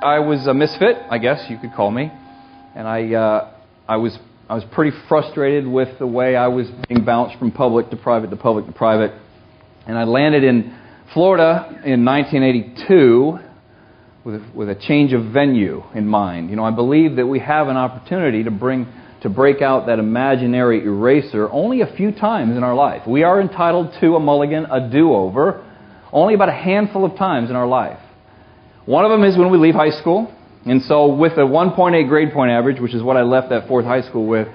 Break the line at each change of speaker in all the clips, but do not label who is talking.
I was a misfit, I guess you could call me, and I was pretty frustrated with the way I was being bounced from public to private to public to private, and I landed in Florida in 1982 with a change of venue in mind. You know, I believe that we have an opportunity to break out that imaginary eraser only a few times in our life. We are entitled to a mulligan, a do-over, only about a handful of times in our life. One of them is when we leave high school. And so with a 1.8 grade point average, which is what I left that fourth high school with,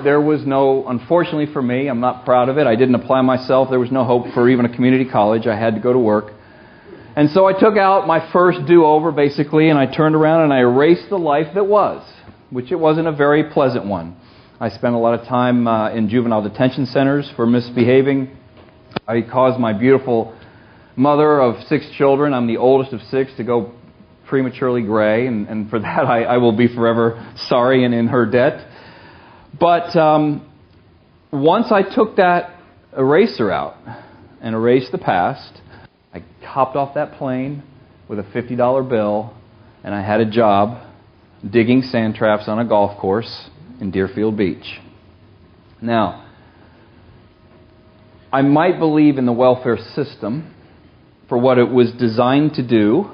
there was no, unfortunately for me, I'm not proud of it, I didn't apply myself, there was no hope for even a community college, I had to go to work. And so I took out my first do-over, basically, and I turned around and I erased the life that was, which it wasn't a very pleasant one. I spent a lot of time in juvenile detention centers for misbehaving. I caused my beautiful mother of 6 children, I'm the oldest of 6, to go prematurely gray, and for that I will be forever sorry and in her debt. But once I took that eraser out and erased the past, I hopped off that plane with a $50 bill, and I had a job digging sand traps on a golf course in Deerfield Beach. Now, I might believe in the welfare system for what it was designed to do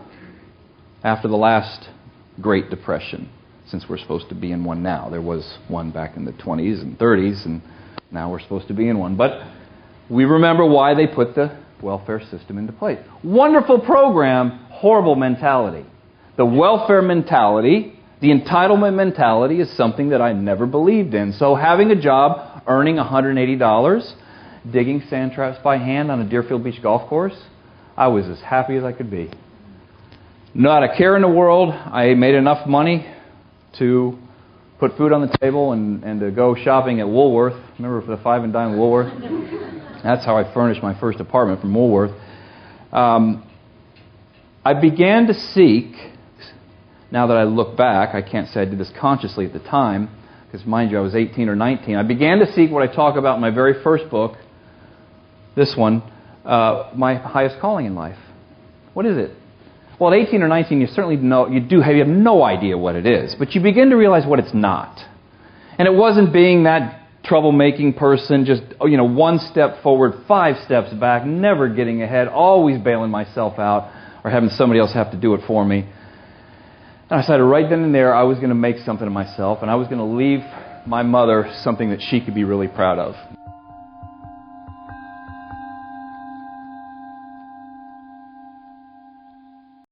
after the last Great Depression, since we're supposed to be in one now. There was one back in the 20s and 30s, and now we're supposed to be in one. But we remember why they put the welfare system into place. Wonderful program, horrible mentality. The welfare mentality, the entitlement mentality, is something that I never believed in. So having a job, earning $180, digging sand traps by hand on a Deerfield Beach golf course, I was as happy as I could be. Not a care in the world. I made enough money to put food on the table and to go shopping at Woolworth. Remember for the 5 and dime Woolworth? That's how I furnished my first apartment from Woolworth. I began to seek, now that I look back, I can't say I did this consciously at the time, because mind you, I was 18 or 19. I began to seek what I talk about in my very first book, this one, my highest calling in life. What is it? Well, at 18 or 19, you certainly know, you have no idea what it is, but you begin to realize what it's not. And it wasn't being that troublemaking person, just, one step forward, 5 steps back, never getting ahead, always bailing myself out or having somebody else have to do it for me. And I decided right then and there I was going to make something of myself, and I was going to leave my mother something that she could be really proud of.